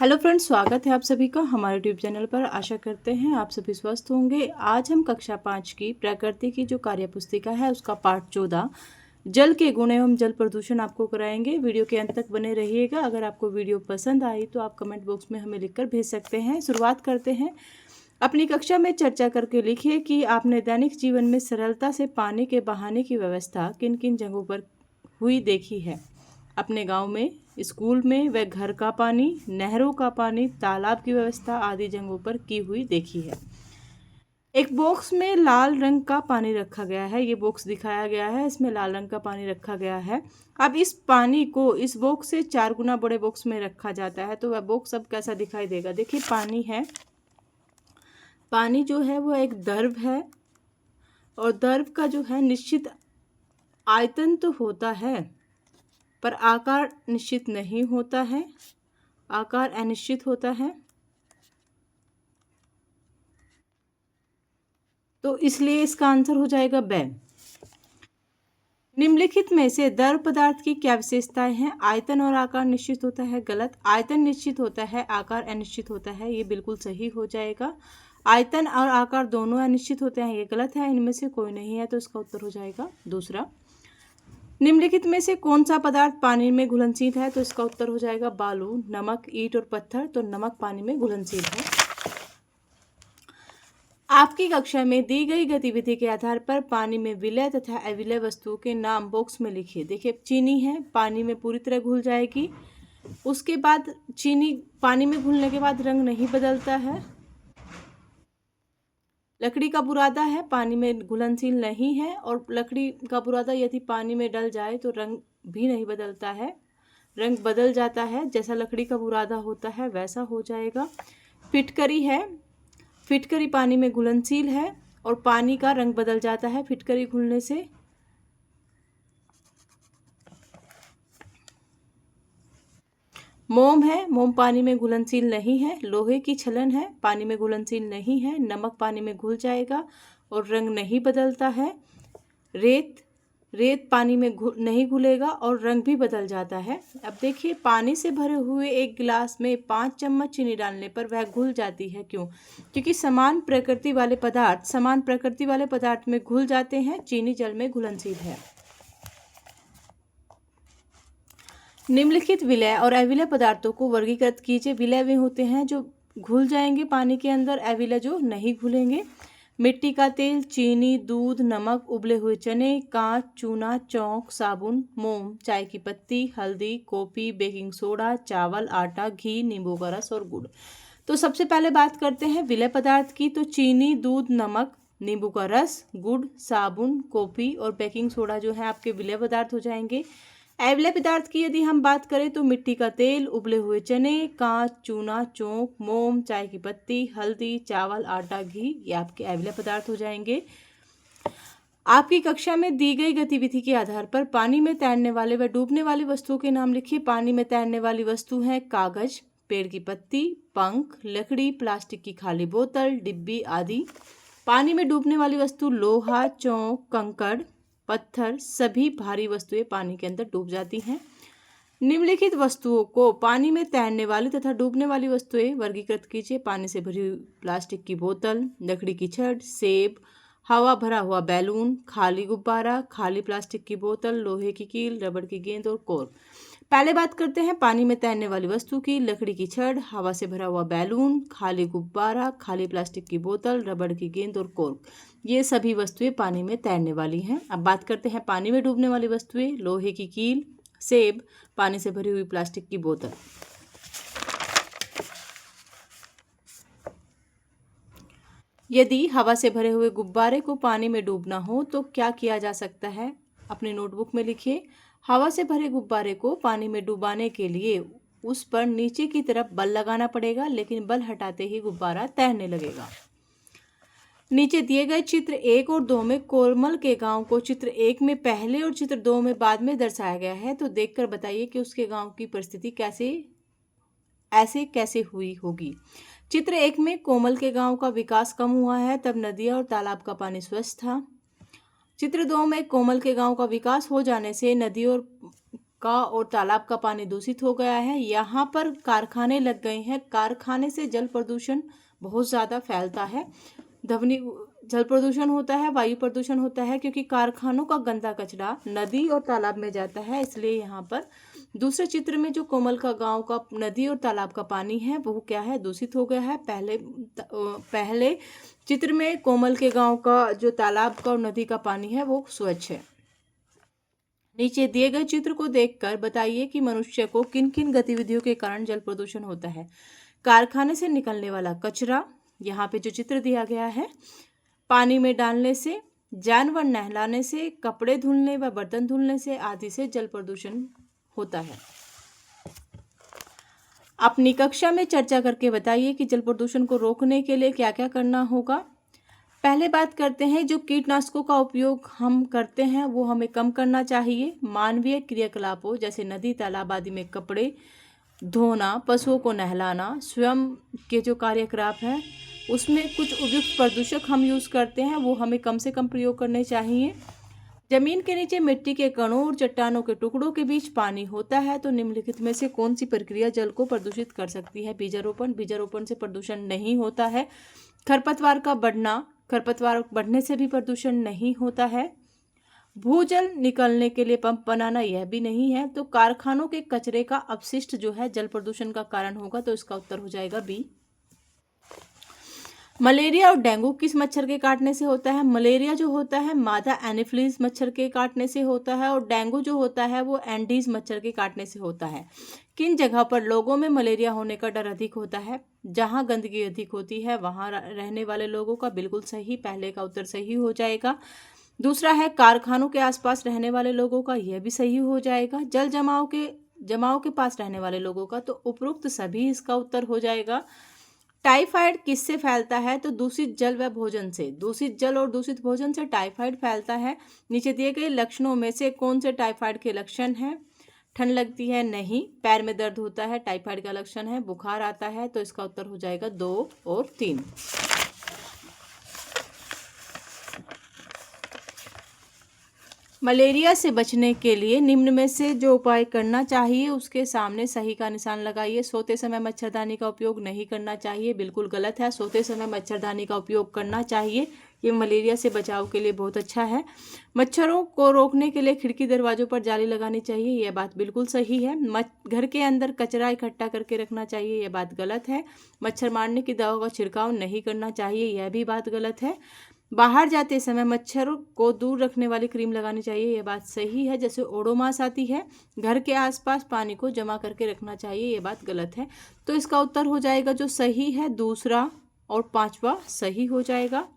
Hello friends, स्वागत है आप सभी का हमारे यूट्यूब चैनल पर। आशा करते हैं आप सभी स्वस्थ होंगे। आज हम कक्षा 5 की प्रकृति की जो कार्यपुस्तिका है उसका पाठ 14 जल के गुण एवं जल प्रदूषण आपको कराएंगे। वीडियो के अंत तक बने रहिएगा। अगर आपको वीडियो पसंद आई तो आप कमेंट बॉक्स में हमें लिखकर भेज सकते हैं। शुरुआत करते हैं। अपनी कक्षा में चर्चा करके लिखिए कि आपने दैनिक जीवन में सरलता से पानी के बहाने की व्यवस्था किन किन जगहों पर हुई देखी है। अपने गांव में, स्कूल में व घर का पानी, नहरों का पानी, तालाब की व्यवस्था आदि जगहों पर की हुई देखी है। एक बॉक्स में लाल रंग का पानी रखा गया है। ये बॉक्स दिखाया गया है, इसमें लाल रंग का पानी रखा गया है। अब इस पानी को इस बॉक्स से 4 गुना बड़े बॉक्स में रखा जाता है, तो वह बॉक्स अब कैसा दिखाई देगा। देखिए, पानी है, पानी जो है वो एक द्रव है और द्रव का जो है निश्चित आयतन तो होता है पर आकार निश्चित नहीं होता है, आकार अनिश्चित होता है। तो इसलिए इसका आंसर हो जाएगा ब। निम्नलिखित में से द्रव पदार्थ की क्या विशेषताएं हैं। आयतन और आकार निश्चित होता है, गलत। आयतन निश्चित होता है, आकार अनिश्चित होता है, ये बिल्कुल सही हो जाएगा। आयतन और आकार दोनों अनिश्चित होते हैं, ये गलत है। इनमें से कोई नहीं है, तो इसका उत्तर हो जाएगा दूसरा। निम्नलिखित में से कौन सा पदार्थ पानी में घुलनशील है, तो इसका उत्तर हो जाएगा बालू, नमक, ईंट और पत्थर। तो नमक पानी में घुलनशील है। आपकी कक्षा में दी गई गतिविधि के आधार पर पानी में विलय तथा अविलय वस्तुओं के नाम बॉक्स में लिखिए। देखिए, चीनी है, पानी में पूरी तरह घुल जाएगी। उसके बाद चीनी पानी में घुलने के बाद रंग नहीं बदलता है। लकड़ी का बुरादा है, पानी में घुलनशील नहीं है, और लकड़ी का बुरादा यदि पानी में डल जाए तो रंग भी नहीं बदलता है, रंग बदल जाता है। जैसा लकड़ी का बुरादा होता है वैसा हो जाएगा। फिटकरी है, फिटकरी पानी में घुलनशील है और पानी का रंग बदल जाता है फिटकरी घुलने से। मोम है, मोम पानी में घुलनशील नहीं है। लोहे की छलन है, पानी में घुलनशील नहीं है। नमक पानी में घुल जाएगा और रंग नहीं बदलता है। रेत, रेत पानी में नहीं घुलेगा और रंग भी बदल जाता है। अब देखिए, पानी से भरे हुए एक गिलास में 5 चम्मच चीनी डालने पर वह घुल जाती है। क्यों? क्योंकि समान प्रकृति वाले पदार्थ में घुल जाते हैं। चीनी जल में घुलनशील है। निम्नलिखित विलय और अविलय पदार्थों को वर्गीकृत कीजिए। विलय वे होते हैं जो घुल जाएंगे पानी के अंदर, अविलय जो नहीं घुलेंगे। मिट्टी का तेल, चीनी, दूध, नमक, उबले हुए चने, कांच, चूना, चौक, साबुन, मोम, चाय की पत्ती, हल्दी, कॉफी, बेकिंग सोडा, चावल, आटा, घी, नींबू का रस और गुड़। तो सबसे पहले बात करते हैं विलय पदार्थ की। तो चीनी, दूध, नमक, नींबू का रस, गुड़, साबुन, कॉफी और बेकिंग सोडा जो है आपके विलय पदार्थ हो जाएंगे। अविलय पदार्थ की यदि हम बात करें तो मिट्टी का तेल, उबले हुए चने, कांच, चूना, चौक, मोम, चाय की पत्ती, हल्दी, चावल, आटा, घी, ये आपके अविलय पदार्थ हो जाएंगे। आपकी कक्षा में दी गई गतिविधि के आधार पर पानी में तैरने वाले व डूबने वाली वस्तुओं के नाम लिखिए। पानी में तैरने वाली वस्तु है कागज, पेड़ की पत्ती, पंख, लकड़ी, प्लास्टिक की खाली बोतल, डिब्बी आदि। पानी में डूबने वाली वस्तु लोहा, चौक, कंकड़, पत्थर, सभी भारी वस्तुएं पानी के अंदर डूब जाती हैं। निम्नलिखित वस्तुओं को पानी में तैरने वाली तथा डूबने वाली वस्तुएं वर्गीकृत कीजिए। पानी से भरी हुई प्लास्टिक की बोतल, लकड़ी की छड़, सेब, हवा भरा हुआ बैलून, खाली गुब्बारा, खाली प्लास्टिक की बोतल, लोहे की कील, रबड़ की गेंद और कॉर्क। पहले बात करते हैं पानी में तैरने वाली वस्तु की। लकड़ी की छड़, हवा से भरा हुआ बैलून, खाली गुब्बारा, खाली प्लास्टिक की बोतल, रबड़ की गेंद और कॉर्क, ये सभी वस्तुएं पानी में तैरने वाली हैं। अब बात करते हैं पानी में डूबने वाली वस्तुएं। लोहे की कील, सेब, पानी से भरी हुई प्लास्टिक की बोतल। यदि हवा से भरे हुए गुब्बारे को पानी में डूबना हो तो क्या किया जा सकता है। अपनी नोटबुक में लिखिए। हवा से भरे गुब्बारे को पानी में डुबाने के लिए उस पर नीचे की तरफ बल लगाना पड़ेगा, लेकिन बल हटाते ही गुब्बारा तैरने लगेगा। नीचे दिए गए चित्र 1 और 2 में कोरमल के गांव को चित्र 1 में पहले और चित्र 2 में बाद में दर्शाया गया है। तो देखकर बताइए कि उसके गांव की परिस्थिति कैसे हुई होगी। चित्र 1 में कोमल के गांव का विकास कम हुआ है, तब नदियां और तालाब का पानी स्वच्छ था। चित्र 2 में कोमल के गांव का विकास हो जाने से नदी और का और तालाब का पानी दूषित हो गया है। यहाँ पर कारखाने लग गए हैं, कारखाने से जल प्रदूषण बहुत ज़्यादा फैलता है। ध्वनि जल प्रदूषण होता है, वायु प्रदूषण होता है, क्योंकि कारखानों का गंदा कचरा नदी और तालाब में जाता है। इसलिए यहाँ पर दूसरे चित्र में जो कोमल का गांव का नदी और तालाब का पानी है वो क्या है, दूषित हो गया है। पहले चित्र में कोमल के गांव का जो तालाब का और नदी का पानी है वो स्वच्छ है। नीचे दिए गए चित्र को देखकर बताइए कि मनुष्य को किन किन गतिविधियों के कारण जल प्रदूषण होता है। कारखाने से निकलने वाला कचरा, यहाँ पे जो चित्र दिया गया है, पानी में डालने से, जानवर नहलाने से, कपड़े धुलने व बर्तन धुलने से आदि से जल प्रदूषण होता है। अपनी कक्षा में चर्चा करके बताइए कि जल प्रदूषण को रोकने के लिए क्या क्या करना होगा। पहले बात करते हैं, जो कीटनाशकों का उपयोग हम करते हैं वो हमें कम करना चाहिए। मानवीय क्रियाकलापों जैसे नदी तालाब आदि में कपड़े धोना, पशुओं को नहलाना, स्वयं के जो कार्यकलाप हैं उसमें कुछ उपयुक्त प्रदूषक हम यूज़ करते हैं वो हमें कम से कम प्रयोग करने चाहिए। जमीन के नीचे मिट्टी के कणों और चट्टानों के टुकड़ों के बीच पानी होता है, तो निम्नलिखित में से कौन सी प्रक्रिया जल को प्रदूषित कर सकती है। बीजारोपण, बीजारोपण से प्रदूषण नहीं होता है। खरपतवार का बढ़ना, खरपतवार बढ़ने से भी प्रदूषण नहीं होता है। भूजल निकलने के लिए पंप बनाना, यह भी नहीं है। तो कारखानों के कचरे का अपशिष्ट जो है जल प्रदूषण का कारण होगा, तो इसका उत्तर हो जाएगा बी। मलेरिया और डेंगू किस मच्छर के काटने से होता है। मलेरिया जो होता है मादा एनोफिलीज मच्छर के काटने से होता है, और डेंगू जो होता है वो एंडीज मच्छर के काटने से होता है। किन जगह पर लोगों में मलेरिया होने का डर अधिक होता है। जहां गंदगी अधिक होती है वहां रहने वाले लोगों का, बिल्कुल सही, पहले का उत्तर सही हो जाएगा। दूसरा है कारखानों के आसपास रहने वाले लोगों का, यह भी सही हो जाएगा। जल जमाव के पास रहने वाले लोगों का, तो उपरोक्त सभी इसका उत्तर हो जाएगा। टाइफाइड किससे फैलता है, तो दूषित जल व भोजन से। दूषित जल और दूषित भोजन से टाइफाइड फैलता है। नीचे दिए गए लक्षणों में से कौन से टाइफाइड के लक्षण हैं। ठंड लगती है, नहीं। पैर में दर्द होता है, टाइफाइड का लक्षण है। बुखार आता है, तो इसका उत्तर हो जाएगा 2 और 3। मलेरिया से बचने के लिए निम्न में से जो उपाय करना चाहिए उसके सामने सही का निशान लगाइए। सोते समय मच्छरदानी का उपयोग नहीं करना चाहिए, बिल्कुल गलत है। सोते समय मच्छरदानी का उपयोग करना चाहिए, ये मलेरिया से बचाव के लिए बहुत अच्छा है। मच्छरों को रोकने के लिए खिड़की दरवाजों पर जाली लगानी चाहिए, यह बात बिल्कुल सही है। घर के अंदर कचरा इकट्ठा करके रखना चाहिए, यह बात गलत है। मच्छर मारने की दवा का छिड़काव नहीं करना चाहिए, यह भी बात गलत है। बाहर जाते समय मच्छरों को दूर रखने वाली क्रीम लगानी चाहिए, यह बात सही है। जैसे ओडोमास आती है। घर के आसपास पानी को जमा करके रखना चाहिए, यह बात गलत है। तो इसका उत्तर हो जाएगा जो सही है, दूसरा और 5वां सही हो जाएगा।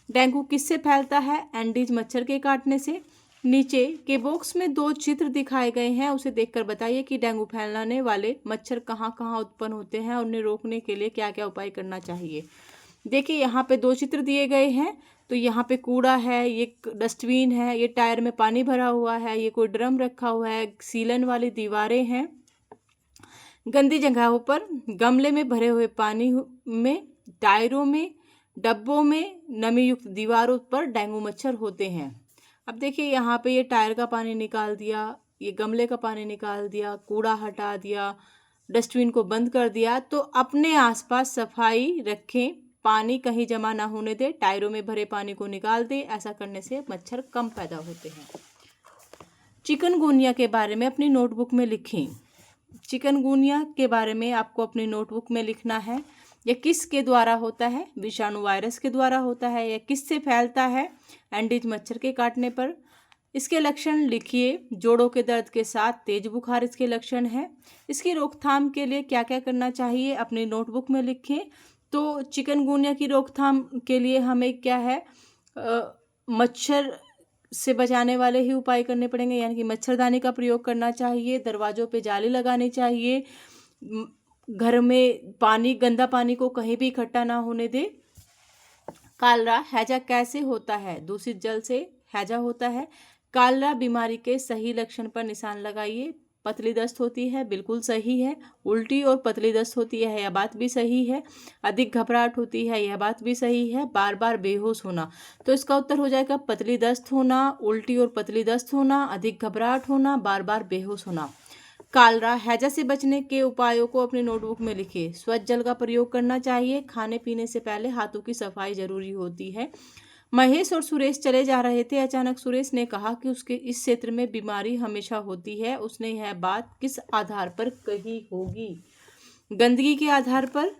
डेंगू किससे फैलता है, एंडीज मच्छर के काटने से। नीचे के बॉक्स में 2 चित्र दिखाए गए हैं, उसे देखकर बताइए कि डेंगू फैलाने वाले मच्छर कहाँ कहाँ उत्पन्न होते हैं और उन्हें रोकने के लिए क्या क्या उपाय करना चाहिए। देखिए यहाँ पे 2 चित्र दिए गए हैं, तो यहाँ पे कूड़ा है, ये डस्टबिन है, ये टायर में पानी भरा हुआ है, ये कोई ड्रम रखा हुआ है, सीलन वाली दीवारें हैं। गंदी जगहों पर गमले में भरे हुए पानी में, टायरों में, डब्बों में, नमी युक्त दीवारों पर डेंगू मच्छर होते हैं। अब देखिए यहाँ पे ये टायर का पानी निकाल दिया, ये गमले का पानी निकाल दिया, कूड़ा हटा दिया, डस्टबिन को बंद कर दिया। तो अपने आसपास सफाई रखें, पानी कहीं जमा ना होने दे, टायरों में भरे पानी को निकाल दे। ऐसा करने से मच्छर कम पैदा होते हैं। चिकनगुनिया के बारे में अपनी नोटबुक में लिखें। चिकनगुनिया के बारे में आपको अपनी नोटबुक में लिखना है। यह किसके द्वारा होता है, विषाणु वायरस के द्वारा होता है। यह किससे फैलता है, एंडीज मच्छर के काटने पर। इसके लक्षण लिखिए। जोड़ों के दर्द के साथ तेज बुखार इसके लक्षण है। इसकी रोकथाम के लिए क्या क्या करना चाहिए अपनी नोटबुक में लिखें। तो चिकनगुनिया की रोकथाम के लिए हमें क्या है, मच्छर से बचाने वाले ही उपाय करने पड़ेंगे, यानी कि मच्छरदानी का प्रयोग करना चाहिए, दरवाज़ों पे जाली लगानी चाहिए, घर में पानी, गंदा पानी को कहीं भी इकट्ठा ना होने दे। कालरा हैजा कैसे होता है, दूषित जल से हैजा होता है। कालरा बीमारी के सही लक्षण पर निशान लगाइए। पतली दस्त होती है, बिल्कुल सही है। उल्टी और पतली दस्त होती है, यह बात भी सही है। अधिक घबराहट होती है, यह बात भी सही है। बार बार बेहोश होना, तो इसका उत्तर हो जाएगा पतली दस्त होना, उल्टी और पतली दस्त होना, अधिक घबराहट होना, बार बार बेहोश होना। कालरा हैजा से बचने के उपायों को अपने नोटबुक में लिखिए। स्वच्छ जल का प्रयोग करना चाहिए। खाने पीने से पहले हाथों की सफाई जरूरी होती है। महेश और सुरेश चले जा रहे थे, अचानक सुरेश ने कहा कि उसके इस क्षेत्र में बीमारी हमेशा होती है। उसने यह बात किस आधार पर कही होगी? गंदगी के आधार पर।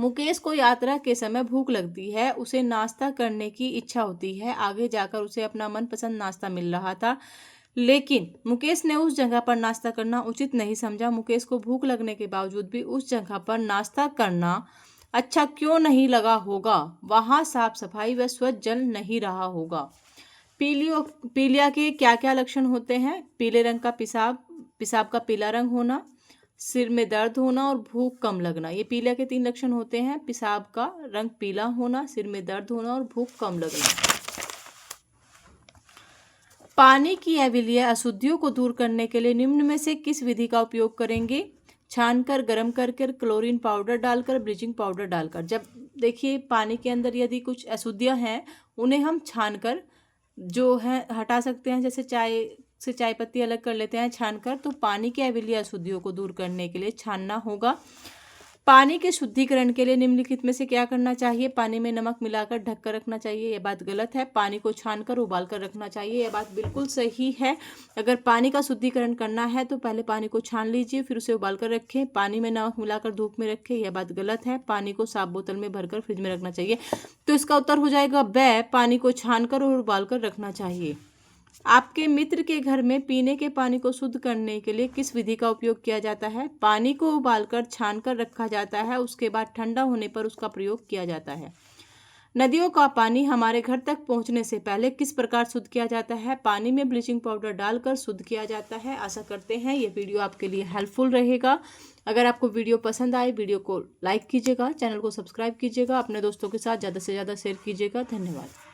मुकेश को यात्रा के समय भूख लगती है, उसे नाश्ता करने की इच्छा होती है। आगे जाकर उसे अपना मनपसंद नाश्ता मिल रहा था, लेकिन मुकेश ने उस जगह पर नाश्ता करना उचित नहीं समझा। मुकेश को भूख लगने के बावजूद भी उस जगह पर नाश्ता करना अच्छा क्यों नहीं लगा होगा? वहां साफ सफाई व स्वच्छ जल नहीं रहा होगा। पीलिया के क्या क्या लक्षण होते हैं? पीले रंग का पेशाब का पीला रंग होना, सिर में दर्द होना और भूख कम लगना। ये पीलिया के 3 लक्षण होते हैं: पेशाब का रंग पीला होना, सिर में दर्द होना और भूख कम लगना। पानी की अम्लीय अशुद्धियों को दूर करने के लिए निम्न में से किस विधि का उपयोग करेंगे? छानकर, गर्म करके, क्लोरीन पाउडर डालकर, ब्लीचिंग पाउडर डालकर। जब देखिए पानी के अंदर यदि कुछ अशुद्धियां हैं, उन्हें हम छानकर जो है हटा सकते हैं। जैसे चाय से चाय पत्ती अलग कर लेते हैं छानकर, तो पानी के अम्लीय अशुद्धियों को दूर करने के लिए छानना होगा। पानी के शुद्धिकरण के लिए निम्नलिखित में से क्या करना चाहिए? पानी में नमक मिलाकर ढक कर रखना चाहिए, यह बात गलत है। पानी को छानकर उबाल कर रखना चाहिए, यह बात बिल्कुल सही है। अगर पानी का शुद्धिकरण करना है तो पहले पानी को छान लीजिए, फिर उसे उबाल कर रखें। पानी में नमक मिलाकर धूप में रखें, यह बात गलत है। पानी को साफ बोतल में भरकर फ्रिज में रखना चाहिए। तो इसका उत्तर हो जाएगा ब, पानी को छानकर और उबाल कर रखना चाहिए। आपके मित्र के घर में पीने के पानी को शुद्ध करने के लिए किस विधि का उपयोग किया जाता है? पानी को उबालकर छानकर रखा जाता है, उसके बाद ठंडा होने पर उसका प्रयोग किया जाता है। नदियों का पानी हमारे घर तक पहुंचने से पहले किस प्रकार शुद्ध किया जाता है? पानी में ब्लीचिंग पाउडर डालकर शुद्ध किया जाता है। आशा करते हैं ये वीडियो आपके लिए हेल्पफुल रहेगा। अगर आपको वीडियो पसंद आए, वीडियो को लाइक कीजिएगा, चैनल को सब्सक्राइब कीजिएगा, अपने दोस्तों के साथ ज़्यादा से ज़्यादा शेयर कीजिएगा। धन्यवाद।